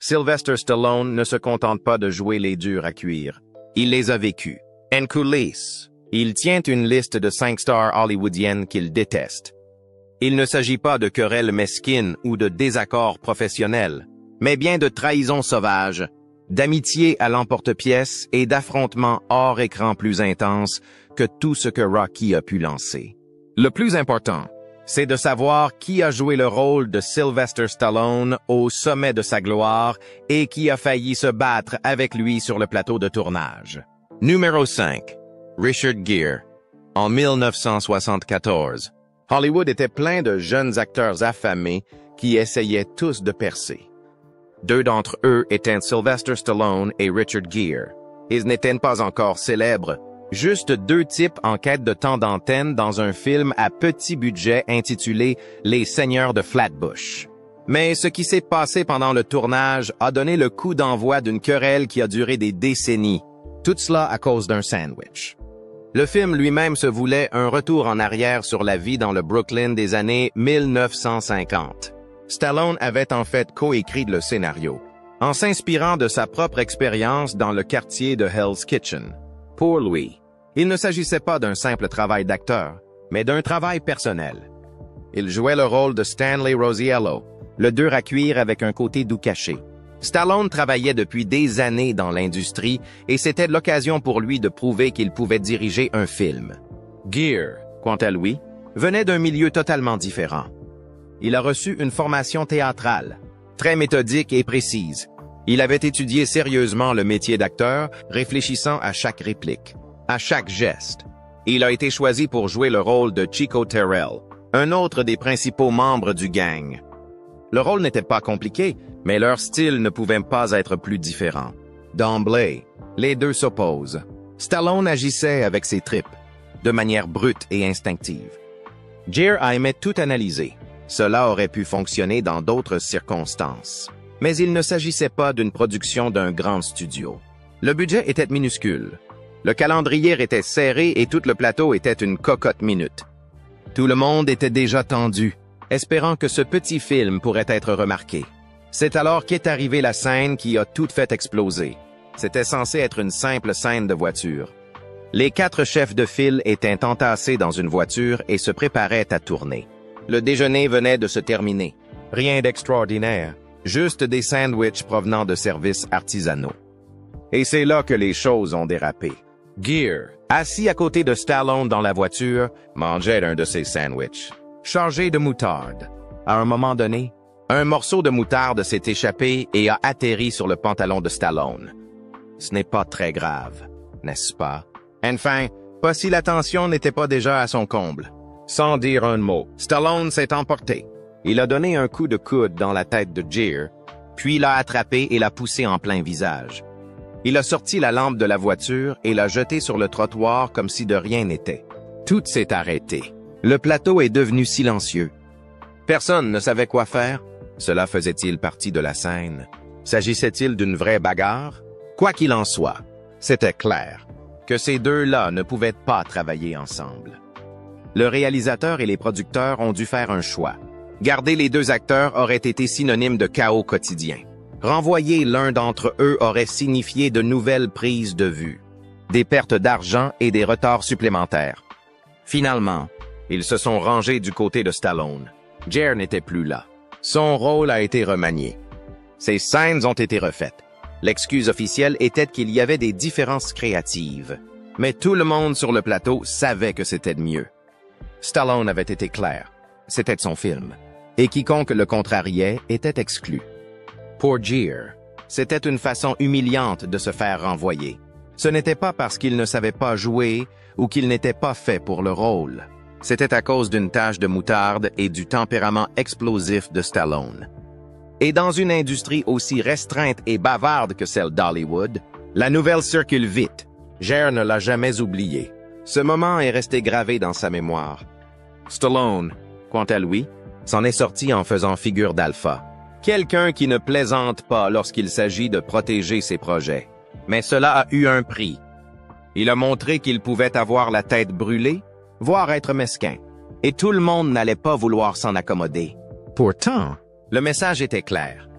Sylvester Stallone ne se contente pas de jouer les durs à cuire. Il les a vécus. En coulisses, il tient une liste de 5 stars hollywoodiennes qu'il déteste. Il ne s'agit pas de querelles mesquines ou de désaccords professionnels, mais bien de trahisons sauvages, d'amitié à l'emporte-pièce et d'affrontements hors écran plus intenses que tout ce que Rocky a pu lancer. Le plus important, c'est de savoir qui a joué le rôle de Sylvester Stallone au sommet de sa gloire et qui a failli se battre avec lui sur le plateau de tournage. Numéro 5. Richard Gere. En 1974, Hollywood était plein de jeunes acteurs affamés qui essayaient tous de percer. 2 d'entre eux étaient Sylvester Stallone et Richard Gere. Ils n'étaient pas encore célèbres, juste 2 types en quête de temps d'antenne dans un film à petit budget intitulé Les Seigneurs de Flatbush. Mais ce qui s'est passé pendant le tournage a donné le coup d'envoi d'une querelle qui a duré des décennies. Tout cela à cause d'un sandwich. Le film lui-même se voulait un retour en arrière sur la vie dans le Brooklyn des années 1950. Stallone avait en fait coécrit le scénario, en s'inspirant de sa propre expérience dans le quartier de Hell's Kitchen. Pour lui, il ne s'agissait pas d'un simple travail d'acteur, mais d'un travail personnel. Il jouait le rôle de Stanley Rosiello, le dur à cuire avec un côté doux caché. Stallone travaillait depuis des années dans l'industrie et c'était l'occasion pour lui de prouver qu'il pouvait diriger un film. Gere, quant à lui, venait d'un milieu totalement différent. Il a reçu une formation théâtrale, très méthodique et précise. Il avait étudié sérieusement le métier d'acteur, réfléchissant à chaque réplique, à chaque geste. Il a été choisi pour jouer le rôle de Chico Terrell, un autre des principaux membres du gang. Le rôle n'était pas compliqué, mais leur style ne pouvait pas être plus différent. D'emblée, les deux s'opposent. Stallone agissait avec ses tripes, de manière brute et instinctive. Gere a aimé tout analyser. Cela aurait pu fonctionner dans d'autres circonstances. Mais il ne s'agissait pas d'une production d'un grand studio. Le budget était minuscule. Le calendrier était serré et tout le plateau était une cocotte minute. Tout le monde était déjà tendu, espérant que ce petit film pourrait être remarqué. C'est alors qu'est arrivée la scène qui a tout fait exploser. C'était censé être une simple scène de voiture. Les 4 chefs de file étaient entassés dans une voiture et se préparaient à tourner. Le déjeuner venait de se terminer. Rien d'extraordinaire, juste des sandwichs provenant de services artisanaux. Et c'est là que les choses ont dérapé. Gere, assis à côté de Stallone dans la voiture, mangeait un de ses sandwichs, chargé de moutarde. À un moment donné, un morceau de moutarde s'est échappé et a atterri sur le pantalon de Stallone. Ce n'est pas très grave, n'est-ce pas? Enfin, pas si la tension n'était pas déjà à son comble. Sans dire un mot, Stallone s'est emporté. Il a donné un coup de coude dans la tête de Gere, puis l'a attrapé et l'a poussé en plein visage. Il a sorti la lampe de la voiture et l'a jetée sur le trottoir comme si de rien n'était. Tout s'est arrêté. Le plateau est devenu silencieux. Personne ne savait quoi faire. Cela faisait-il partie de la scène? S'agissait-il d'une vraie bagarre? Quoi qu'il en soit, c'était clair que ces deux-là ne pouvaient pas travailler ensemble. Le réalisateur et les producteurs ont dû faire un choix. Garder les 2 acteurs aurait été synonyme de chaos quotidien. Renvoyer l'un d'entre eux aurait signifié de nouvelles prises de vue, des pertes d'argent et des retards supplémentaires. Finalement, ils se sont rangés du côté de Stallone. Gere n'était plus là. Son rôle a été remanié. Ses scènes ont été refaites. L'excuse officielle était qu'il y avait des différences créatives. Mais tout le monde sur le plateau savait que c'était mieux. Stallone avait été clair. C'était son film. Et quiconque le contrariait était exclu. Pour Gere, c'était une façon humiliante de se faire renvoyer. Ce n'était pas parce qu'il ne savait pas jouer ou qu'il n'était pas fait pour le rôle. C'était à cause d'une tache de moutarde et du tempérament explosif de Stallone. Et dans une industrie aussi restreinte et bavarde que celle d'Hollywood, la nouvelle circule vite. Gere ne l'a jamais oublié. Ce moment est resté gravé dans sa mémoire. Stallone, quant à lui, s'en est sorti en faisant figure d'alpha. Quelqu'un qui ne plaisante pas lorsqu'il s'agit de protéger ses projets. Mais cela a eu un prix. Il a montré qu'il pouvait avoir la tête brûlée, voire être mesquin. Et tout le monde n'allait pas vouloir s'en accommoder. Pourtant, le message était clair.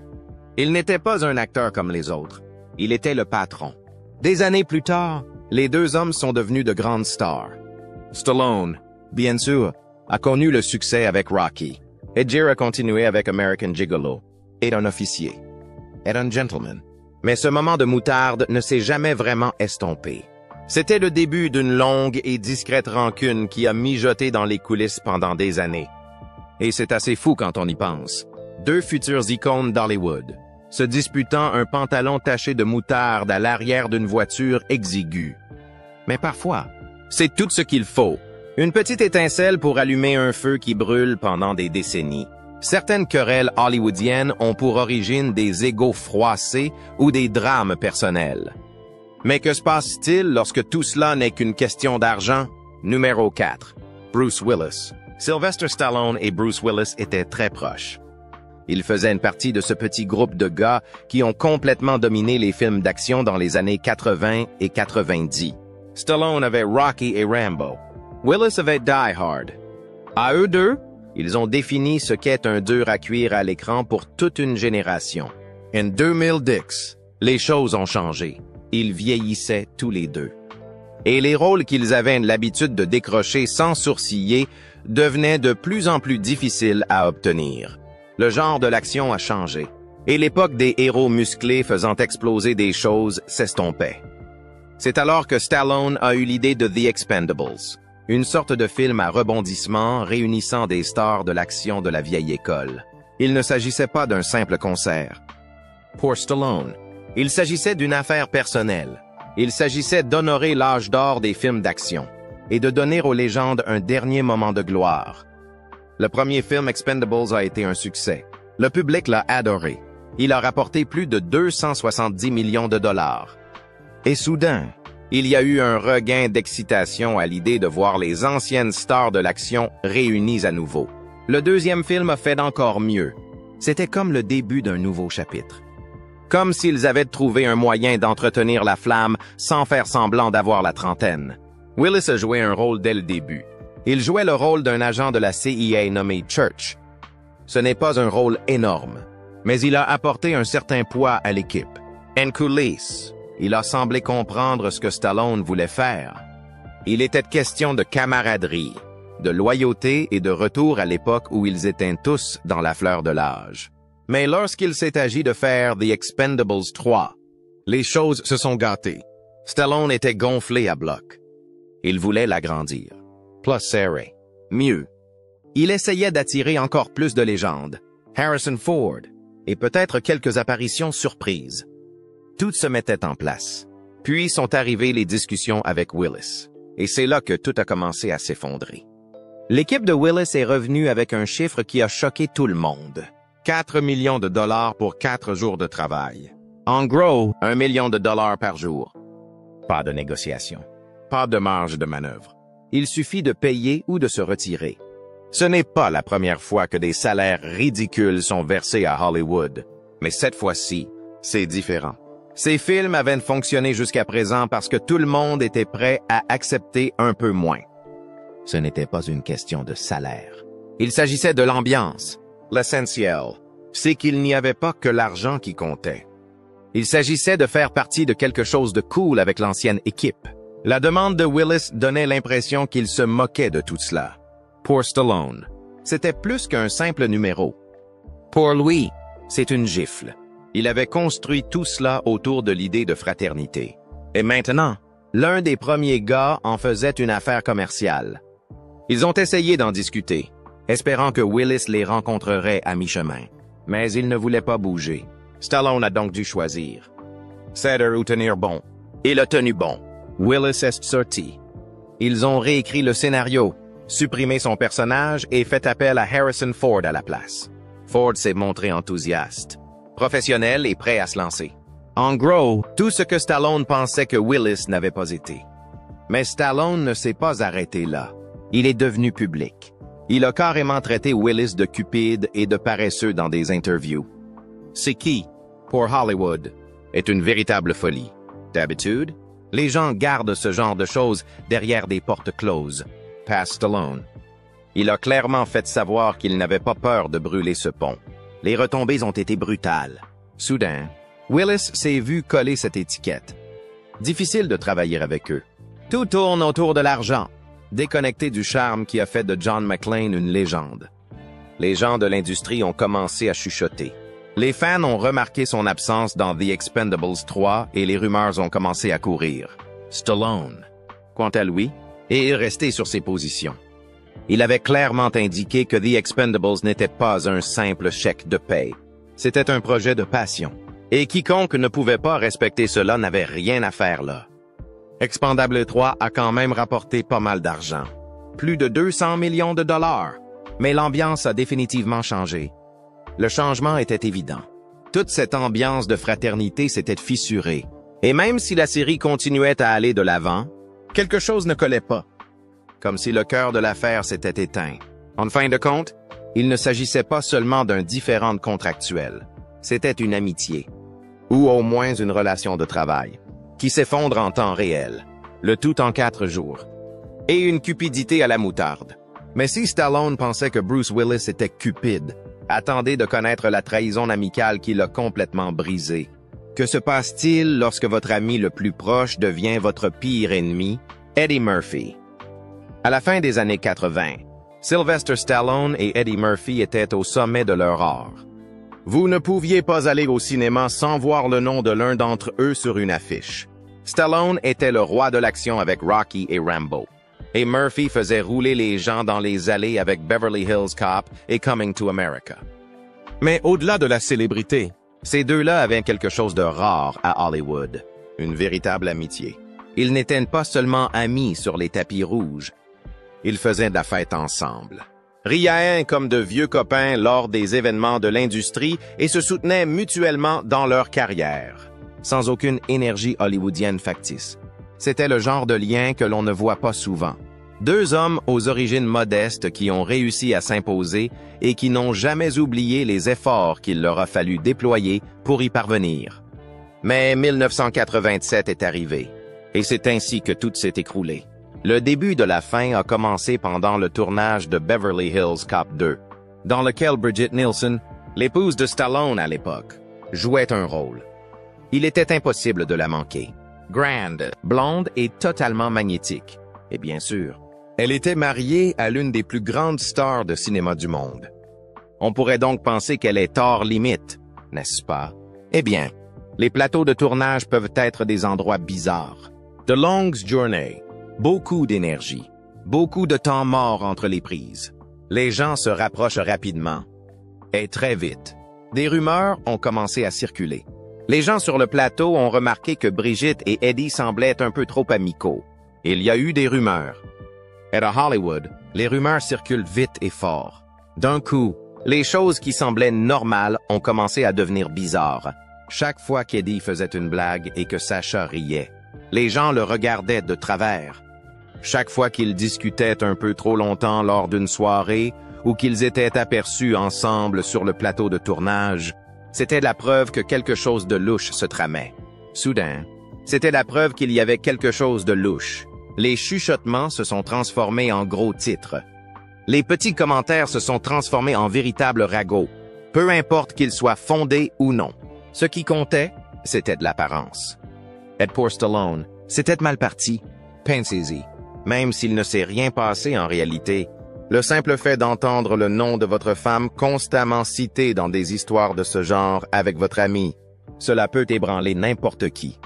Il n'était pas un acteur comme les autres. Il était le patron. Des années plus tard, les deux hommes sont devenus de grandes stars. Stallone, bien sûr, a connu le succès avec Rocky. Edgar a continué avec American Gigolo. Est un officier. Est un gentleman. Mais ce moment de moutarde ne s'est jamais vraiment estompé. C'était le début d'une longue et discrète rancune qui a mijoté dans les coulisses pendant des années. Et c'est assez fou quand on y pense. Deux futures icônes d'Hollywood, se disputant un pantalon taché de moutarde à l'arrière d'une voiture exiguë. Mais parfois, c'est tout ce qu'il faut. Une petite étincelle pour allumer un feu qui brûle pendant des décennies. Certaines querelles hollywoodiennes ont pour origine des égos froissés ou des drames personnels. Mais que se passe-t-il lorsque tout cela n'est qu'une question d'argent? Numéro 4. Bruce Willis. Sylvester Stallone et Bruce Willis étaient très proches. Ils faisaient une partie de ce petit groupe de gars qui ont complètement dominé les films d'action dans les années 80 et 90. Stallone avait Rocky et Rambo. Willis avait Die Hard. À eux deux, ils ont défini ce qu'est un dur à cuire à l'écran pour toute une génération. En 2010, les choses ont changé. Ils vieillissaient tous les deux. Et les rôles qu'ils avaient l'habitude de décrocher sans sourciller devenaient de plus en plus difficiles à obtenir. Le genre de l'action a changé, et l'époque des héros musclés faisant exploser des choses s'estompait. C'est alors que Stallone a eu l'idée de The Expendables, une sorte de film à rebondissement réunissant des stars de l'action de la vieille école. Il ne s'agissait pas d'un simple concert. Pour Stallone, il s'agissait d'une affaire personnelle. Il s'agissait d'honorer l'âge d'or des films d'action et de donner aux légendes un dernier moment de gloire. Le premier film Expendables a été un succès. Le public l'a adoré. Il a rapporté plus de 270 millions de dollars. Et soudain, il y a eu un regain d'excitation à l'idée de voir les anciennes stars de l'action réunies à nouveau. Le deuxième film a fait encore mieux. C'était comme le début d'un nouveau chapitre. Comme s'ils avaient trouvé un moyen d'entretenir la flamme sans faire semblant d'avoir la trentaine. Willis a joué un rôle dès le début. Il jouait le rôle d'un agent de la CIA nommé Church. Ce n'est pas un rôle énorme, mais il a apporté un certain poids à l'équipe. En coulisses, il a semblé comprendre ce que Stallone voulait faire. Il était question de camaraderie, de loyauté et de retour à l'époque où ils étaient tous dans la fleur de l'âge. Mais lorsqu'il s'est agi de faire The Expendables 3, les choses se sont gâtées. Stallone était gonflé à bloc. Il voulait l'agrandir. Plus serré. Mieux. Il essayait d'attirer encore plus de légendes. Harrison Ford. Et peut-être quelques apparitions surprises. Tout se mettait en place. Puis sont arrivées les discussions avec Willis. Et c'est là que tout a commencé à s'effondrer. L'équipe de Willis est revenue avec un chiffre qui a choqué tout le monde. 4 millions de dollars pour 4 jours de travail. En gros, 1 million de dollars par jour. Pas de négociation. Pas de marge de manœuvre. Il suffit de payer ou de se retirer. Ce n'est pas la première fois que des salaires ridicules sont versés à Hollywood. Mais cette fois-ci, c'est différent. Ces films avaient fonctionné jusqu'à présent parce que tout le monde était prêt à accepter un peu moins. Ce n'était pas une question de salaire. Il s'agissait de l'ambiance. L'essentiel, c'est qu'il n'y avait pas que l'argent qui comptait. Il s'agissait de faire partie de quelque chose de cool avec l'ancienne équipe. La demande de Willis donnait l'impression qu'il se moquait de tout cela. Pour Stallone, c'était plus qu'un simple numéro. Pour lui, c'est une gifle. Il avait construit tout cela autour de l'idée de fraternité. Et maintenant, l'un des premiers gars en faisait une affaire commerciale. Ils ont essayé d'en discuter, espérant que Willis les rencontrerait à mi-chemin. Mais il ne voulait pas bouger. Stallone a donc dû choisir. Céder ou tenir bon. Il a tenu bon. Willis est sorti. Ils ont réécrit le scénario, supprimé son personnage et fait appel à Harrison Ford à la place. Ford s'est montré enthousiaste, professionnel et prêt à se lancer. En gros, tout ce que Stallone pensait que Willis n'avait pas été. Mais Stallone ne s'est pas arrêté là. Il est devenu public. Il a carrément traité Willis de cupide et de paresseux dans des interviews. C'est qui, pour Hollywood, est une véritable folie. D'habitude, les gens gardent ce genre de choses derrière des portes closes. Pas Stallone. Il a clairement fait savoir qu'il n'avait pas peur de brûler ce pont. Les retombées ont été brutales. Soudain, Willis s'est vu coller cette étiquette. Difficile de travailler avec eux. Tout tourne autour de l'argent, déconnecté du charme qui a fait de John McClane une légende. Les gens de l'industrie ont commencé à chuchoter. Les fans ont remarqué son absence dans The Expendables 3 et les rumeurs ont commencé à courir. Stallone, quant à lui, est resté sur ses positions. Il avait clairement indiqué que The Expendables n'était pas un simple chèque de paie. C'était un projet de passion. Et quiconque ne pouvait pas respecter cela n'avait rien à faire là. Expendables 3 a quand même rapporté pas mal d'argent. Plus de 200 millions de dollars. Mais l'ambiance a définitivement changé. Le changement était évident. Toute cette ambiance de fraternité s'était fissurée. Et même si la série continuait à aller de l'avant, quelque chose ne collait pas. Comme si le cœur de l'affaire s'était éteint. En fin de compte, il ne s'agissait pas seulement d'un différend contractuel. C'était une amitié. Ou au moins une relation de travail, qui s'effondre en temps réel, le tout en 4 jours. Et une cupidité à la moutarde. Mais si Stallone pensait que Bruce Willis était cupide, attendez de connaître la trahison amicale qui l'a complètement brisé. Que se passe-t-il lorsque votre ami le plus proche devient votre pire ennemi, Eddie Murphy? À la fin des années 80, Sylvester Stallone et Eddie Murphy étaient au sommet de leur art. Vous ne pouviez pas aller au cinéma sans voir le nom de l'un d'entre eux sur une affiche. Stallone était le roi de l'action avec Rocky et Rambo. Et Murphy faisait rouler les gens dans les allées avec Beverly Hills Cop et Coming to America. Mais au-delà de la célébrité, ces deux-là avaient quelque chose de rare à Hollywood, une véritable amitié. Ils n'étaient pas seulement amis sur les tapis rouges, ils faisaient de la fête ensemble. Riaient comme de vieux copains lors des événements de l'industrie et se soutenaient mutuellement dans leur carrière, sans aucune énergie hollywoodienne factice. C'était le genre de lien que l'on ne voit pas souvent. Deux hommes aux origines modestes qui ont réussi à s'imposer et qui n'ont jamais oublié les efforts qu'il leur a fallu déployer pour y parvenir. Mais 1987 est arrivé, et c'est ainsi que tout s'est écroulé. Le début de la fin a commencé pendant le tournage de Beverly Hills Cop 2, dans lequel Brigitte Nielsen, l'épouse de Stallone à l'époque, jouait un rôle. Il était impossible de la manquer. Grande, blonde et totalement magnétique. Et bien sûr, elle était mariée à l'une des plus grandes stars de cinéma du monde. On pourrait donc penser qu'elle est hors limite, n'est-ce pas? Eh bien, les plateaux de tournage peuvent être des endroits bizarres. De longues journées, beaucoup d'énergie, beaucoup de temps mort entre les prises. Les gens se rapprochent rapidement. Et très vite. Des rumeurs ont commencé à circuler. Les gens sur le plateau ont remarqué que Brigitte et Eddie semblaient un peu trop amicaux. Il y a eu des rumeurs. Et à Hollywood, les rumeurs circulent vite et fort. D'un coup, les choses qui semblaient normales ont commencé à devenir bizarres. Chaque fois qu'Eddie faisait une blague et que Sacha riait, les gens le regardaient de travers. Chaque fois qu'ils discutaient un peu trop longtemps lors d'une soirée ou qu'ils étaient aperçus ensemble sur le plateau de tournage, c'était la preuve que quelque chose de louche se tramait. Soudain, c'était la preuve qu'il y avait quelque chose de louche. Les chuchotements se sont transformés en gros titres. Les petits commentaires se sont transformés en véritables ragots, peu importe qu'ils soient fondés ou non. Ce qui comptait, c'était de l'apparence. Et pour Stallone, c'était mal parti. Pensez-y. Même s'il ne s'est rien passé en réalité, le simple fait d'entendre le nom de votre femme constamment cité dans des histoires de ce genre avec votre ami, cela peut ébranler n'importe qui.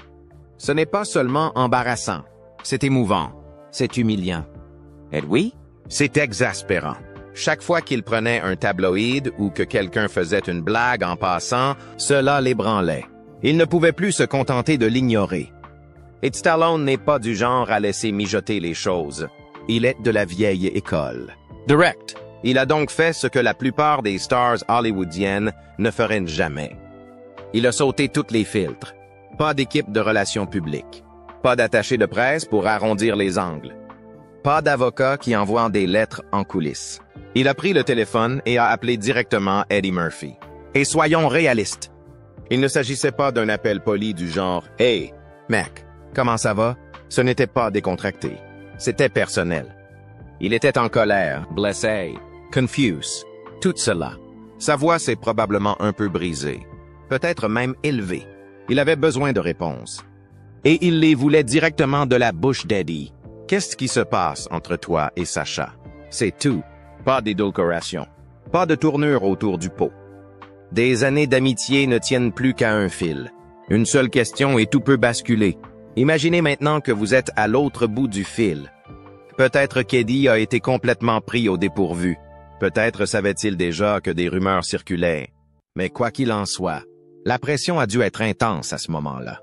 Ce n'est pas seulement embarrassant, c'est émouvant, c'est humiliant. Et oui, c'est exaspérant. Chaque fois qu'il prenait un tabloïd ou que quelqu'un faisait une blague en passant, cela l'ébranlait. Il ne pouvait plus se contenter de l'ignorer. Et Stallone n'est pas du genre à laisser mijoter les choses. Il est de la vieille école. Direct. Il a donc fait ce que la plupart des stars hollywoodiennes ne feraient jamais. Il a sauté tous les filtres. Pas d'équipe de relations publiques. Pas d'attaché de presse pour arrondir les angles. Pas d'avocat qui envoie des lettres en coulisses. Il a pris le téléphone et a appelé directement Eddie Murphy. Et soyons réalistes. Il ne s'agissait pas d'un appel poli du genre « Hey, mec, comment ça va? » Ce n'était pas décontracté. C'était personnel. Il était en colère, blessé, confus, tout cela. Sa voix s'est probablement un peu brisée. peut-être même élevés. Il avait besoin de réponses. Et il les voulait directement de la bouche d'Eddie. Qu'est-ce qui se passe entre toi et Sacha? C'est tout. Pas d'édulcoration. Pas de tournure autour du pot. Des années d'amitié ne tiennent plus qu'à un fil. Une seule question et tout peut basculer. Imaginez maintenant que vous êtes à l'autre bout du fil. Peut-être qu'Eddie a été complètement pris au dépourvu. Peut-être savait-il déjà que des rumeurs circulaient. Mais quoi qu'il en soit, la pression a dû être intense à ce moment-là.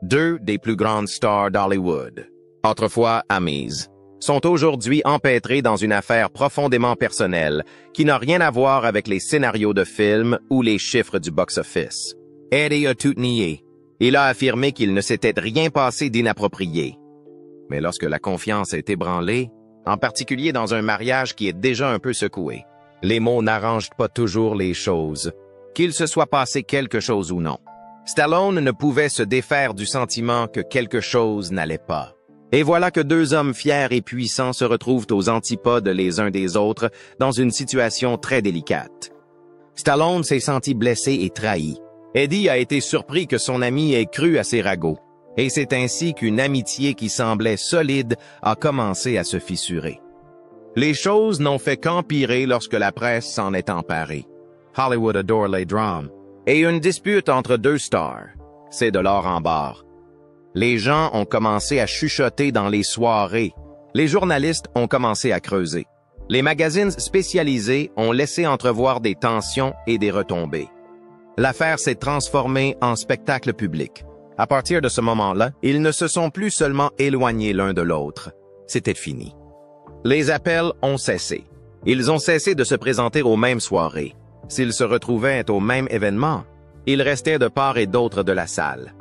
Deux des plus grandes stars d'Hollywood, autrefois amies, sont aujourd'hui empêtrés dans une affaire profondément personnelle qui n'a rien à voir avec les scénarios de films ou les chiffres du box-office. Eddie a tout nié. Il a affirmé qu'il ne s'était rien passé d'inapproprié. Mais lorsque la confiance est ébranlée, en particulier dans un mariage qui est déjà un peu secoué, les mots n'arrangent pas toujours les choses, qu'il se soit passé quelque chose ou non. Stallone ne pouvait se défaire du sentiment que quelque chose n'allait pas. Et voilà que deux hommes fiers et puissants se retrouvent aux antipodes les uns des autres dans une situation très délicate. Stallone s'est senti blessé et trahi. Eddie a été surpris que son ami ait cru à ses ragots. Et c'est ainsi qu'une amitié qui semblait solide a commencé à se fissurer. Les choses n'ont fait qu'empirer lorsque la presse s'en est emparée. Hollywood adore les drames. Et une dispute entre deux stars, c'est de l'or en barre. Les gens ont commencé à chuchoter dans les soirées. Les journalistes ont commencé à creuser. Les magazines spécialisés ont laissé entrevoir des tensions et des retombées. L'affaire s'est transformée en spectacle public. À partir de ce moment-là, ils ne se sont plus seulement éloignés l'un de l'autre. C'était fini. Les appels ont cessé. Ils ont cessé de se présenter aux mêmes soirées. S'ils se retrouvaient au même événement, ils restaient de part et d'autre de la salle.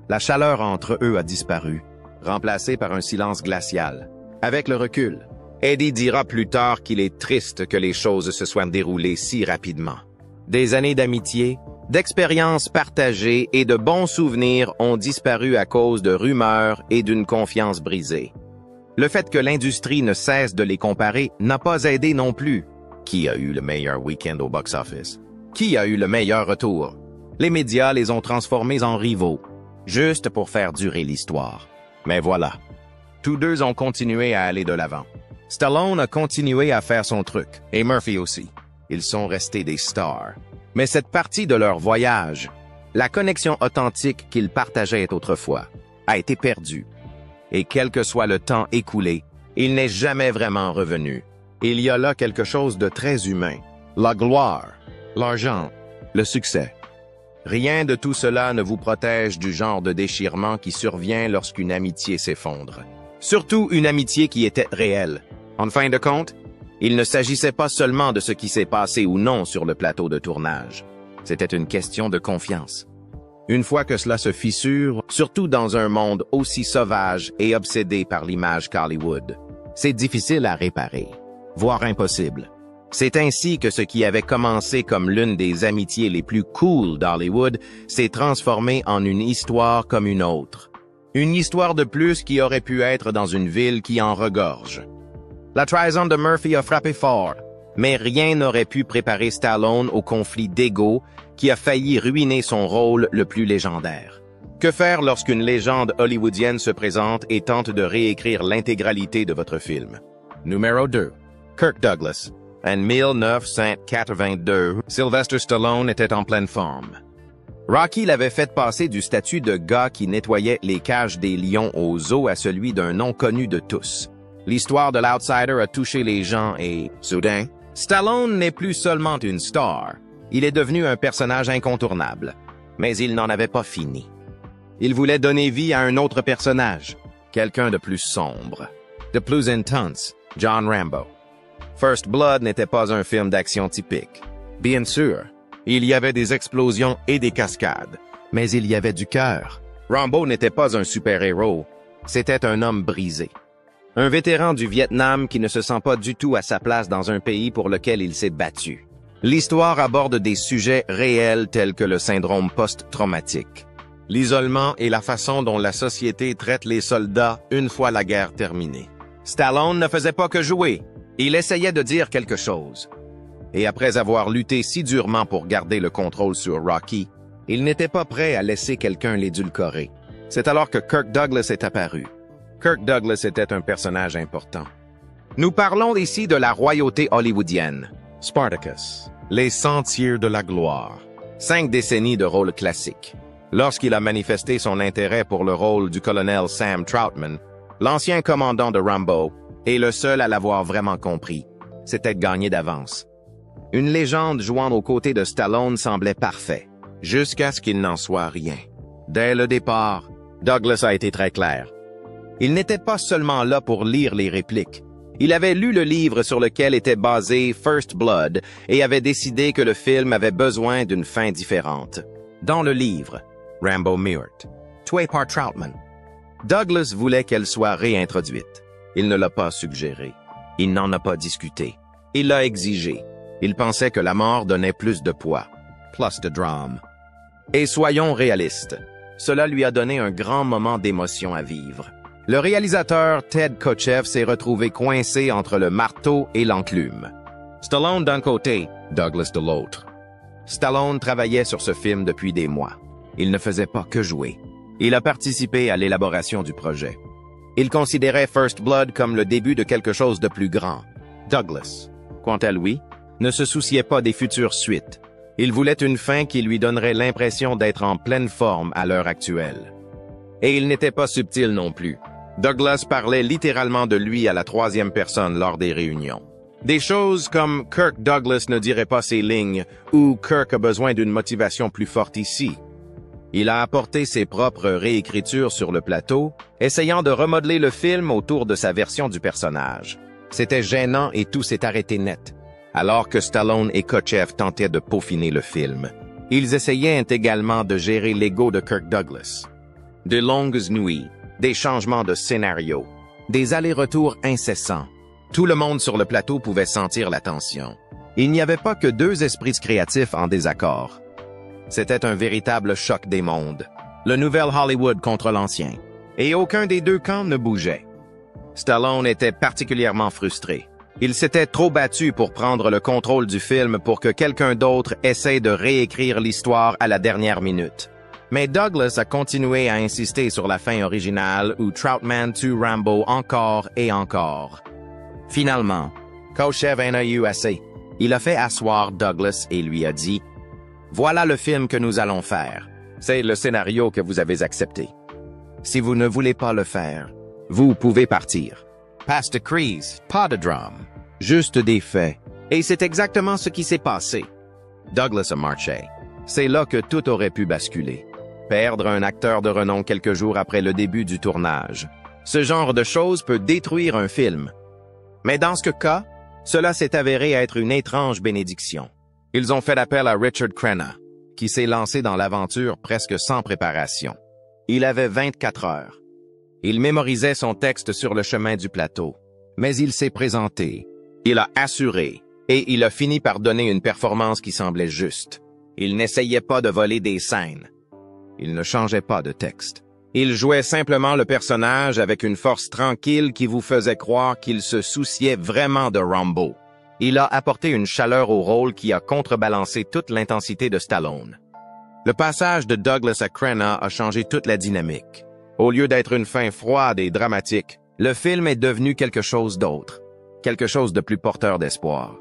La chaleur entre eux a disparu, remplacée par un silence glacial. Avec le recul, Eddie dira plus tard qu'il est triste que les choses se soient déroulées si rapidement. Des années d'amitié, d'expériences partagées et de bons souvenirs ont disparu à cause de rumeurs et d'une confiance brisée. Le fait que l'industrie ne cesse de les comparer n'a pas aidé non plus. Qui a eu le meilleur week-end au box-office? Qui a eu le meilleur retour? Les médias les ont transformés en rivaux, juste pour faire durer l'histoire. Mais voilà, tous deux ont continué à aller de l'avant. Stallone a continué à faire son truc, et Murphy aussi. Ils sont restés des stars. Mais cette partie de leur voyage, la connexion authentique qu'ils partageaient autrefois, a été perdue. Et quel que soit le temps écoulé, il n'est jamais vraiment revenu. Il y a là quelque chose de très humain. La gloire, l'argent, le succès. Rien de tout cela ne vous protège du genre de déchirement qui survient lorsqu'une amitié s'effondre. Surtout une amitié qui était réelle. En fin de compte, il ne s'agissait pas seulement de ce qui s'est passé ou non sur le plateau de tournage. C'était une question de confiance. Une fois que cela se fissure, surtout dans un monde aussi sauvage et obsédé par l'image qu'Hollywood, c'est difficile à réparer, voire impossible. C'est ainsi que ce qui avait commencé comme l'une des amitiés les plus cool d'Hollywood s'est transformé en une histoire comme une autre. Une histoire de plus qui aurait pu être dans une ville qui en regorge. La trahison de Murphy a frappé fort, mais rien n'aurait pu préparer Stallone au conflit d'ego qui a failli ruiner son rôle le plus légendaire. Que faire lorsqu'une légende hollywoodienne se présente et tente de réécrire l'intégralité de votre film? Numéro 2. Kirk Douglas. En 1982, Sylvester Stallone était en pleine forme. Rocky l'avait fait passer du statut de gars qui nettoyait les cages des lions au zoo à celui d'un nom connu de tous. L'histoire de l'outsider a touché les gens et, soudain, Stallone n'est plus seulement une star. Il est devenu un personnage incontournable. Mais il n'en avait pas fini. Il voulait donner vie à un autre personnage, quelqu'un de plus sombre, de plus intense, John Rambo. First Blood n'était pas un film d'action typique. Bien sûr, il y avait des explosions et des cascades, mais il y avait du cœur. Rambo n'était pas un super-héros, c'était un homme brisé. Un vétéran du Vietnam qui ne se sent pas du tout à sa place dans un pays pour lequel il s'est battu. L'histoire aborde des sujets réels tels que le syndrome post-traumatique, l'isolement et la façon dont la société traite les soldats une fois la guerre terminée. Stallone ne faisait pas que jouer, il essayait de dire quelque chose. Et après avoir lutté si durement pour garder le contrôle sur Rocky, Il n'était pas prêt à laisser quelqu'un l'édulcorer. C'est alors que Kirk Douglas est apparu. Kirk Douglas était un personnage important. Nous parlons ici de la royauté hollywoodienne. Spartacus, les sentiers de la gloire. 5 décennies de rôle classique. Lorsqu'il a manifesté son intérêt pour le rôle du colonel Sam Troutman, l'ancien commandant de Rambo, est le seul à l'avoir vraiment compris. C'était gagné d'avance. Une légende jouant aux côtés de Stallone semblait parfait, jusqu'à ce qu'il n'en soit rien. Dès le départ, Douglas a été très clair. Il n'était pas seulement là pour lire les répliques. Il avait lu le livre sur lequel était basé First Blood et avait décidé que le film avait besoin d'une fin différente. Dans le livre, Rambo Meurt, tué par Troutman, Douglas voulait qu'elle soit réintroduite. Il ne l'a pas suggéré. Il n'en a pas discuté. Il l'a exigé. Il pensait que la mort donnait plus de poids, plus de drame. Et soyons réalistes, cela lui a donné un grand moment d'émotion à vivre. Le réalisateur Ted Kotcheff s'est retrouvé coincé entre le marteau et l'enclume. Stallone d'un côté, Douglas de l'autre. Stallone travaillait sur ce film depuis des mois. Il ne faisait pas que jouer. Il a participé à l'élaboration du projet. Il considérait First Blood comme le début de quelque chose de plus grand. Douglas, quant à lui, ne se souciait pas des futures suites. Il voulait une fin qui lui donnerait l'impression d'être en pleine forme à l'heure actuelle. Et il n'était pas subtil non plus. Douglas parlait littéralement de lui à la 3e personne lors des réunions. Des choses comme « Kirk Douglas ne dirait pas ces lignes » ou « Kirk a besoin d'une motivation plus forte ici ». Il a apporté ses propres réécritures sur le plateau, essayant de remodeler le film autour de sa version du personnage. C'était gênant et tout s'est arrêté net, alors que Stallone et Kotcheff tentaient de peaufiner le film. Ils essayaient également de gérer l'ego de Kirk Douglas. De longues nuits, des changements de scénario, des allers-retours incessants. Tout le monde sur le plateau pouvait sentir la tension. Il n'y avait pas que 2 esprits créatifs en désaccord. C'était un véritable choc des mondes. Le nouvel Hollywood contre l'ancien. Et aucun des 2 camps ne bougeait. Stallone était particulièrement frustré. Il s'était trop battu pour prendre le contrôle du film pour que quelqu'un d'autre essaie de réécrire l'histoire à la dernière minute. Mais Douglas a continué à insister sur la fin originale où Troutman tue Rambo encore et encore. Finalement, Kotcheff en a eu assez. Il a fait asseoir Douglas et lui a dit « Voilà le film que nous allons faire. C'est le scénario que vous avez accepté. Si vous ne voulez pas le faire, vous pouvez partir. Pas de crise, pas de drame, juste des faits. » Et c'est exactement ce qui s'est passé. Douglas a marché. C'est là que tout aurait pu basculer. Perdre un acteur de renom quelques jours après le début du tournage. Ce genre de choses peut détruire un film. Mais dans ce cas, cela s'est avéré être une étrange bénédiction. Ils ont fait appel à Richard Crenna, qui s'est lancé dans l'aventure presque sans préparation. Il avait 24 heures. Il mémorisait son texte sur le chemin du plateau. Mais il s'est présenté. Il a assuré. Et il a fini par donner une performance qui semblait juste. Il n'essayait pas de voler des scènes. Il ne changeait pas de texte. Il jouait simplement le personnage avec une force tranquille qui vous faisait croire qu'il se souciait vraiment de Rambo. Il a apporté une chaleur au rôle qui a contrebalancé toute l'intensité de Stallone. Le passage de Douglas à Crenna a changé toute la dynamique. Au lieu d'être une fin froide et dramatique, le film est devenu quelque chose d'autre, quelque chose de plus porteur d'espoir.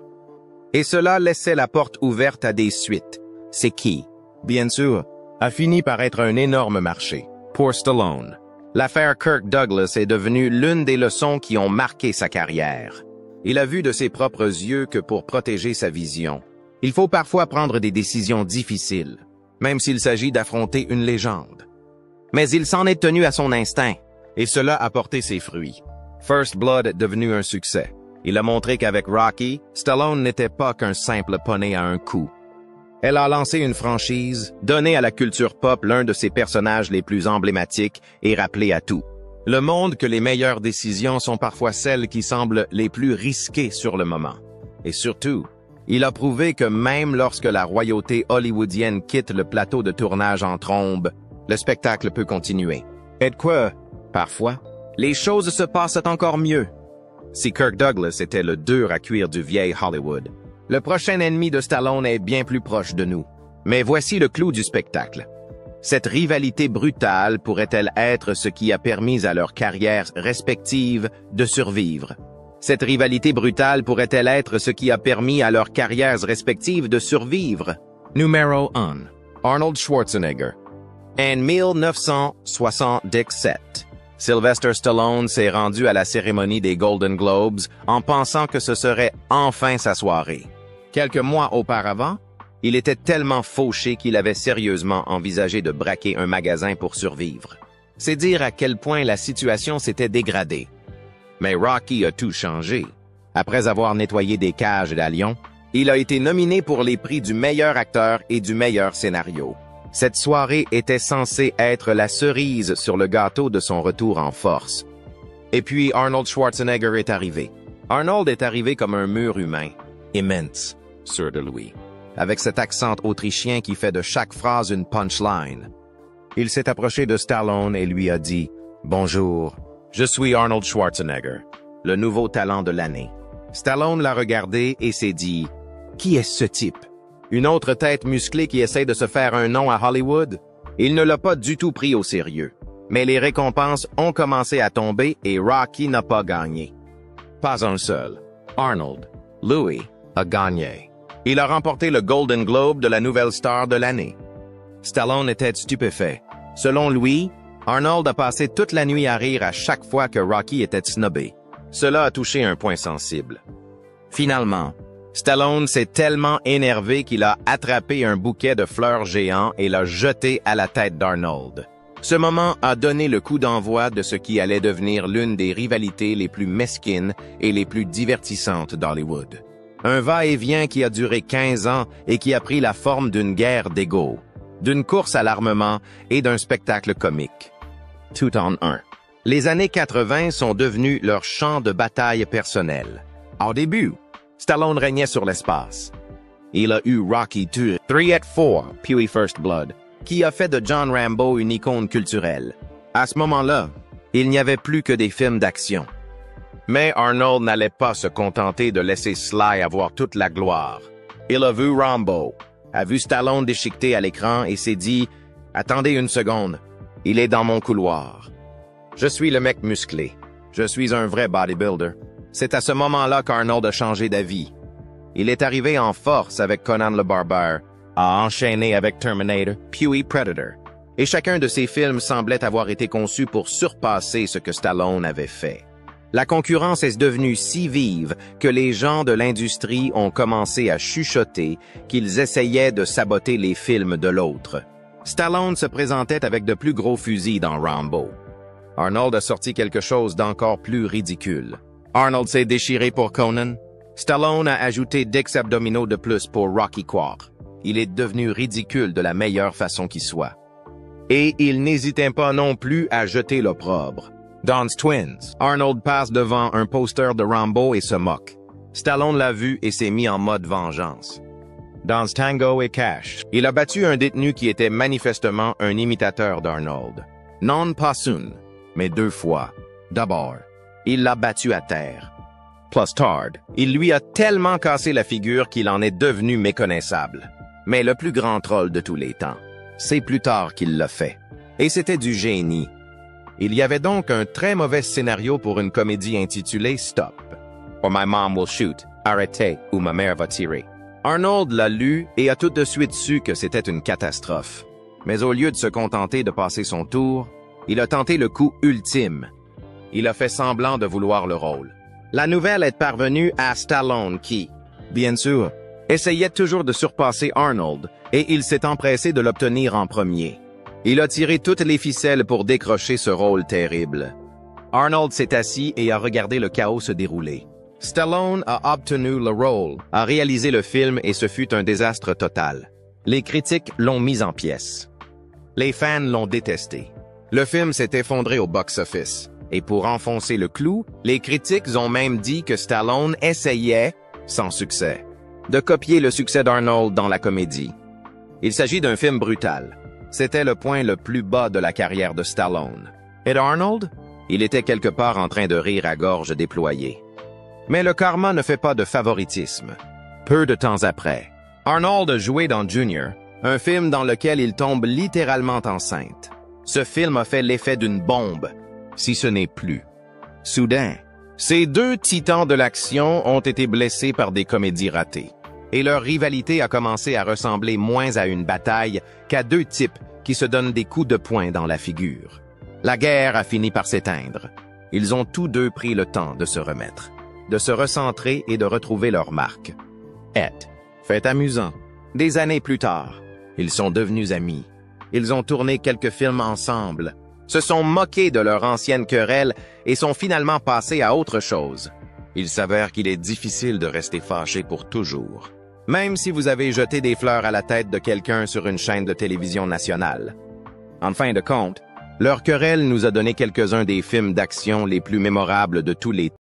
Et cela laissait la porte ouverte à des suites. C'est qui, bien sûr, a fini par être un énorme marché. Pour Stallone, l'affaire Kirk Douglas est devenue l'une des leçons qui ont marqué sa carrière. Il a vu de ses propres yeux que pour protéger sa vision, il faut parfois prendre des décisions difficiles, même s'il s'agit d'affronter une légende. Mais il s'en est tenu à son instinct, et cela a porté ses fruits. First Blood est devenu un succès. Il a montré qu'avec Rocky, Stallone n'était pas qu'un simple poney à un coup. Elle a lancé une franchise, donné à la culture pop l'un de ses personnages les plus emblématiques et rappelé à tout. Le monde que les meilleures décisions sont parfois celles qui semblent les plus risquées sur le moment. Et surtout, il a prouvé que même lorsque la royauté hollywoodienne quitte le plateau de tournage en trombe, le spectacle peut continuer. Et de quoi, parfois, les choses se passent encore mieux. Si Kirk Douglas était le dur à cuire du vieil Hollywood, le prochain ennemi de Stallone est bien plus proche de nous. Mais voici le clou du spectacle. Cette rivalité brutale pourrait-elle être ce qui a permis à leurs carrières respectives de survivre? Cette rivalité brutale pourrait-elle être ce qui a permis à leurs carrières respectives de survivre? Numéro 1. Arnold Schwarzenegger. En 1977, Sylvester Stallone s'est rendu à la cérémonie des Golden Globes en pensant que ce serait enfin sa soirée. Quelques mois auparavant, il était tellement fauché qu'il avait sérieusement envisagé de braquer un magasin pour survivre. C'est dire à quel point la situation s'était dégradée. Mais Rocky a tout changé. Après avoir nettoyé des cages d'Alion, il a été nominé pour les prix du meilleur acteur et du meilleur scénario. Cette soirée était censée être la cerise sur le gâteau de son retour en force. Et puis Arnold Schwarzenegger est arrivé. Arnold est arrivé comme un mur humain, immense, sûr de lui, avec cet accent autrichien qui fait de chaque phrase une punchline. Il s'est approché de Stallone et lui a dit « Bonjour, je suis Arnold Schwarzenegger, le nouveau talent de l'année. » Stallone l'a regardé et s'est dit « Qui est ce type? Une autre tête musclée qui essaie de se faire un nom à Hollywood? » Il ne l'a pas du tout pris au sérieux. Mais les récompenses ont commencé à tomber et Rocky n'a pas gagné. Pas un seul. Arnold, Louis, a gagné. Il a remporté le Golden Globe de la nouvelle star de l'année. Stallone était stupéfait. Selon lui, Arnold a passé toute la nuit à rire à chaque fois que Rocky était snobé. Cela a touché un point sensible. Finalement, Stallone s'est tellement énervé qu'il a attrapé un bouquet de fleurs géants et l'a jeté à la tête d'Arnold. Ce moment a donné le coup d'envoi de ce qui allait devenir l'une des rivalités les plus mesquines et les plus divertissantes d'Hollywood. Un va-et-vient qui a duré 15 ans et qui a pris la forme d'une guerre d'ego, d'une course à l'armement et d'un spectacle comique. Tout en un. Les années 80 sont devenues leur champ de bataille personnel. Au début, Stallone régnait sur l'espace. Il a eu Rocky II, 3 et 4, puis First Blood, qui a fait de John Rambo une icône culturelle. À ce moment-là, il n'y avait plus que des films d'action. Mais Arnold n'allait pas se contenter de laisser Sly avoir toute la gloire. Il a vu Rambo, a vu Stallone déchiqueté à l'écran et s'est dit « Attendez une seconde, il est dans mon couloir. Je suis le mec musclé. Je suis un vrai bodybuilder. » C'est à ce moment-là qu'Arnold a changé d'avis. Il est arrivé en force avec Conan le Barbare, a enchaîné avec Terminator, puis Predator. Et chacun de ces films semblait avoir été conçu pour surpasser ce que Stallone avait fait. La concurrence est devenue si vive que les gens de l'industrie ont commencé à chuchoter qu'ils essayaient de saboter les films de l'autre. Stallone se présentait avec de plus gros fusils dans Rambo. Arnold a sorti quelque chose d'encore plus ridicule. Arnold s'est déchiré pour Conan. Stallone a ajouté 10 abdominaux de plus pour Rocky IV. Il est devenu ridicule de la meilleure façon qui soit. Et il n'hésitait pas non plus à jeter l'opprobre. Dans Twins, Arnold passe devant un poster de Rambo et se moque. Stallone l'a vu et s'est mis en mode vengeance. Dans Tango et Cash, il a battu un détenu qui était manifestement un imitateur d'Arnold. Non pas une, mais 2 fois. D'abord, il l'a battu à terre. Plus tard, il lui a tellement cassé la figure qu'il en est devenu méconnaissable. Mais le plus grand troll de tous les temps, c'est plus tard qu'il l'a fait. Et c'était du génie. Il y avait donc un très mauvais scénario pour une comédie intitulée Stop, or My Mom Will Shoot, Arrêtez, ou Ma mère va tirer. Arnold l'a lu et a tout de suite su que c'était une catastrophe. Mais au lieu de se contenter de passer son tour, il a tenté le coup ultime. Il a fait semblant de vouloir le rôle. La nouvelle est parvenue à Stallone qui, bien sûr, essayait toujours de surpasser Arnold et il s'est empressé de l'obtenir en premier. Il a tiré toutes les ficelles pour décrocher ce rôle terrible. Arnold s'est assis et a regardé le chaos se dérouler. Stallone a obtenu le rôle, a réalisé le film et ce fut un désastre total. Les critiques l'ont mis en pièces. Les fans l'ont détesté. Le film s'est effondré au box-office. Et pour enfoncer le clou, les critiques ont même dit que Stallone essayait, sans succès, de copier le succès d'Arnold dans la comédie. Il s'agit d'un film brutal. C'était le point le plus bas de la carrière de Stallone. Et d'Arnold? Il était quelque part en train de rire à gorge déployée. Mais le karma ne fait pas de favoritisme. Peu de temps après, Arnold a joué dans Junior Un film dans lequel il tombe littéralement enceinte. Ce film a fait l'effet d'une bombe, si ce n'est plus. Soudain, ces deux titans de l'action ont été blessés par des comédies ratées. Et leur rivalité a commencé à ressembler moins à une bataille qu'à deux types qui se donnent des coups de poing dans la figure. La guerre a fini par s'éteindre. Ils ont tous deux pris le temps de se remettre, de se recentrer et de retrouver leur marque. Fait amusant. Des années plus tard, ils sont devenus amis. Ils ont tourné quelques films ensemble, se sont moqués de leur ancienne querelle et sont finalement passés à autre chose. Il s'avère qu'il est difficile de rester fâché pour toujours, même si vous avez jeté des fleurs à la tête de quelqu'un sur une chaîne de télévision nationale. En fin de compte, leur querelle nous a donné quelques-uns des films d'action les plus mémorables de tous les temps.